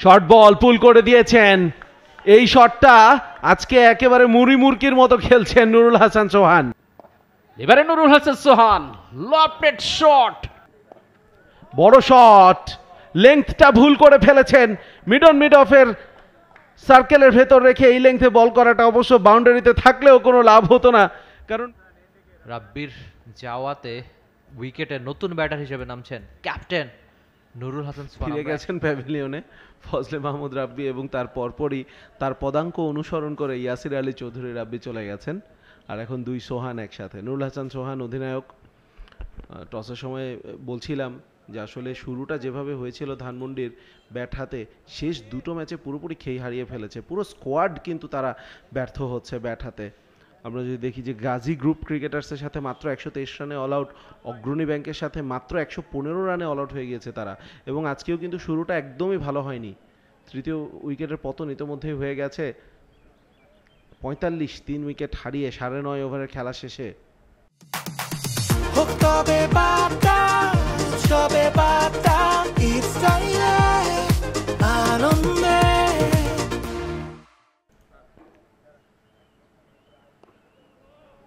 Short ball পুল করে দিয়েছেন। এই শটটা আজকে একেবারে মুড়ি মুরকির মতো খেলছেন নুরুল হাসান সোহান। এবারে নুরুল হাসান সোহান লফটেড শট, বড় শট, লেংথটা ভুল করে ফেলেছেন। মিড অফের সার্কেলের ভেতর রেখে এই লেংথে বল করাটা অবশ্য বাউন্ডারিতে থাকলেও কোনো লাভ হতো না, কারণ রাব্বির যাওয়াতে উইকেটে নতুন ব্যাটার হিসেবে নামছেন ক্যাপ্টেন নুরুল হাসান সোহান। ফিরে গেছেন প্যাভিলিয়নে ফজলে মাহমুদ রাব্বি এবং তার পরপরই তার পদাঙ্ক অনুসরণ করে ইয়াসির আলী চৌধুরী রাব্বি চলে গেছেন। আর এখন দুই সোহান একসাথে। নুরুল হাসান সোহান অধিনায়ক। টসের সময় বলছিলাম যে আসলে শুরুটা যেভাবে হয়েছিল ধানমন্ডির ব্যাট হাতে, শেষ দুটো ম্যাচে পুরোপুরি খেই হারিয়ে ফেলেছে। পুরো স্কোয়াড কিন্তু তারা ব্যর্থ হচ্ছে ব্যাট হাতে। আমরা যদি দেখি যে গাজী গ্রুপ ক্রিকেটার্সের সাথে মাত্র 123 রানে অল আউট, অগ্রণী ব্যাংকের সাথে মাত্র 115 রানে অল আউট হয়ে গিয়েছে তারা। এবং আজকেও কিন্তু শুরুটা একদমই ভালো হয়নি। তৃতীয় উইকেটের পতন ইতোমধ্যেই হয়ে গেছে। 45 3 উইকেট হারিয়ে 9.5 ওভারের খেলা শেষে।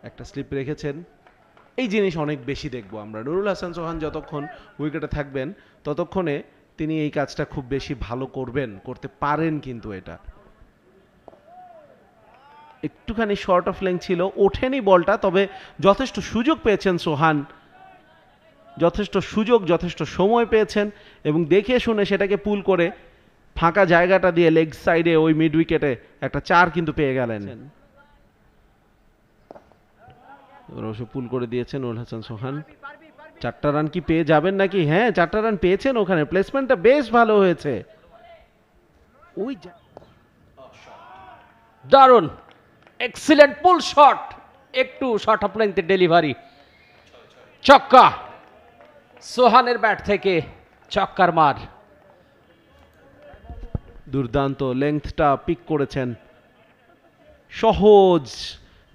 একটা স্লিপ রেখেছেন। এই জিনিস অনেক বেশি দেখবো আমরা। নুরুল হাসান সোহান যতক্ষণ উইকেটে থাকবেন ততক্ষণে তিনি এই কাজটা খুব বেশি ভালো করতে পারেন। কিন্তু এটা একটুখানি শর্ট অফ লেংথ ছিল, ওঠেনি বলটা, তবে যথেষ্ট সুযোগ পেয়েছেন সোহান, যথেষ্ট সময় পেয়েছেন এবং দেখে শুনে সেটাকে পুল করে ফাঁকা জায়গাটা দিয়ে লেগ সাইডে ওই মিড উইকেটে একটা 4 কিন্তু পেয়ে গেলেন। পুল করে দিয়েছেন নুরুল হাসান সোহান। 4টা রান কি পেয়ে যাবেন নাকি? হ্যাঁ, 4টা রান পেয়েছেন। ওখানে প্লেসমেন্টটা বেশ ভালো হয়েছে। ওই দারুণ এক্সিলেন্ট পুল শট, একটু শর্ট অফ লেন্থে ডেলিভারি, ছক্কা। সোহানের ব্যাট থেকে ছক্কার মার। দুর্দান্ত লেংথটা পিক করেছেন। সহজ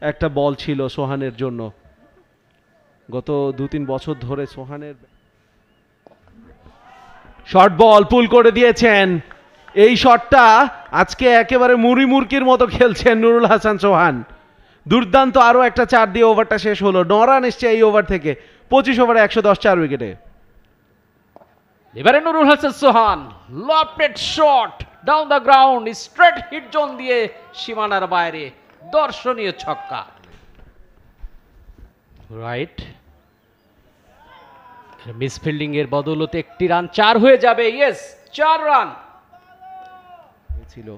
একটা বল ছিল সোহানের জন্য। গত 2-3 বছর ধরে সোহানের শর্ট বল পুল করে দিয়েছেন। এই শটটা আজকে একেবারে মুড়ি মুরকির মতো খেলছেন নুরুল হাসান সোহান। দুর্দান্ত আরো একটা 4 দিয়ে ওভারটা শেষ হলো। 9 রান এসছে এই ওভার থেকে। 25 ওভারে 110 4 উইকেটে। এবারে Nurul Hasan Sohan lofted shot, down the ground, straight hit zone দিয়ে সীমানার বাইরে, দর্শনীয় ছক্কা। রাইট, মিসফিল্ডিং এর বদৌলতে একটি রান 4 হয়ে যাবে। ইয়েস, 4 রান ছিল।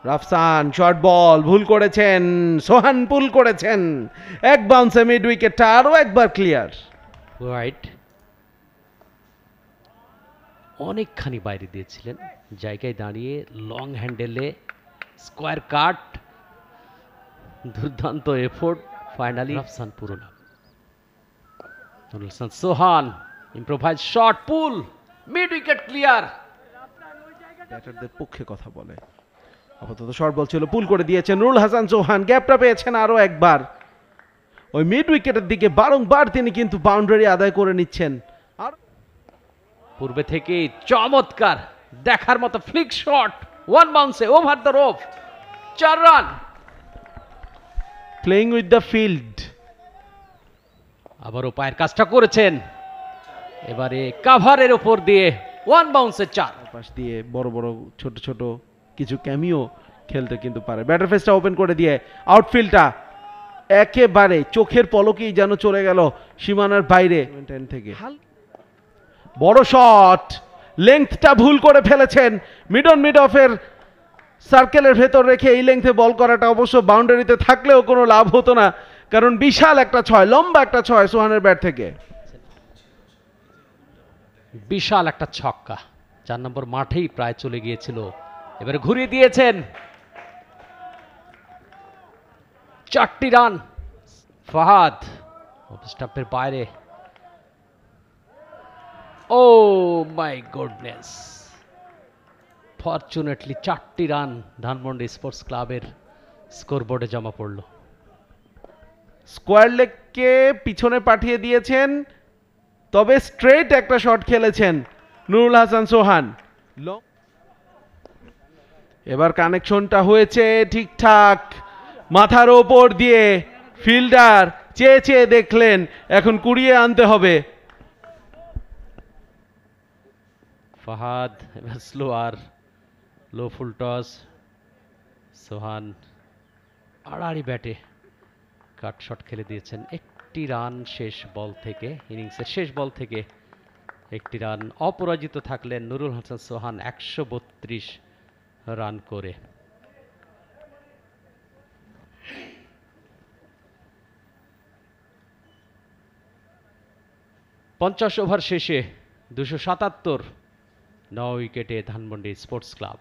রাফসান শর্ট বল ভুল করেছেন, সোহান পুল করেছেন। এক বাউন্সে মিড উইকেটটা আরো একবার ক্লিয়ার। রাইট, অনেকখানি বাইরে দিয়েছিলেন, জায়গায় দাঁড়িয়ে লং হ্যান্ডেলে স্কোয়ার কাট, দুর্দান্ত এফোর্ট, ফাইনালি রাফসান পুরো নাম। নুরুল হাসান সোহান ইম্প্রোভাইজ শট, পুল, মিড উইকেট ক্লিয়ার। ব্যাটারদের পক্ষে কথা বলে। আপাতত শর্ট বল ছিল, পুল করে দিয়েছেন নুরুল হাসান সোহান। গ্যাপটা পেয়েছেন আরো একবার। ওই মিড উইকেটের দিকে বারংবার তিনি কিন্তু বাউন্ডারি আদায় করে নিচ্ছেন। আর পূর্বে থেকে চমৎকার দেখার মতো ফ্লিক শট, ওয়ান বাউন্সে over the rope, 4 run. Playing with the field. আবারও পায়ের কাজটা করেছেন, এবারে কাভারের উপর দিয়ে ওয়ান বাউন্সে 4। পাশ দিয়ে বড় বড় ছোট ছোট কিছু ক্যামিও খেলতে কিন্তু পারে। ব্যাটার ফেসটা ওপেন করে দিয়ে আউটফিল্ডটা একেবারে চোখের পলকেই যেন চলে গেল সীমানার বাইরে থেকে। বড় শট, লেংথটা ভুল করে ফেলেছেন। মিড অফের সার্কেলের ভেতর রেখে এই লেংথে বল করাটা অবশ্য বাউন্ডারিতে থাকলেও কোনো লাভ হতো না, কারণ বিশাল একটা 6, লম্বা একটা 6 সোহানের ব্যাট থেকে। বিশাল একটা ছক্কা, 4 নম্বর মাঠেই প্রায় চলে গিয়েছিল। এবারে ঘুরিয়ে দিয়েছেন, 4টি রান। ফাহাদ স্টাম্পের বাইরে। ও মাই গুডনেস, ফরচুনেটলি 4টি রান ধানমন্ডি স্পোর্টস ক্লাবের স্কোরবোর্ডে জমা পড়ল। স্কোয়ার লেগকে পিছনে পাঠিয়ে দিয়েছেন, তবে স্ট্রেট একটা শট খেলেছেন নুরুল হাসান সোহান। এবার কানেকশনটা হয়েছে ঠিকঠাক, মাথার ওপর দিয়ে ফিল্ডার চেয়ে চেয়ে দেখলেন, এখন কুড়িয়ে আনতে হবে। ফাহাদ এবার স্লোয়ার, লো ফুল টস, সোহান আড়াআড়ি ব্যাটে কাট শট খেলে দিয়েছেন। একটি রান শেষ বল থেকে, ইনিংসের শেষ বল থেকে একটি রান। অপরাজিত থাকলেন নুরুল হাসান সোহান 132 রান করে। পঞ্চাশ ওভার শেষে 277, 9 উইকেটে Dhanmondi sports club.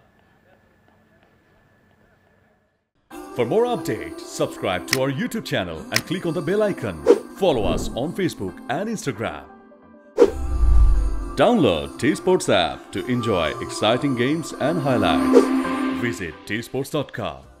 For more updates, subscribe to our YouTube channel and click on the bell icon. Follow us on Facebook and Instagram. Download T-Sports app to enjoy exciting games and highlights. Visit tsports.com.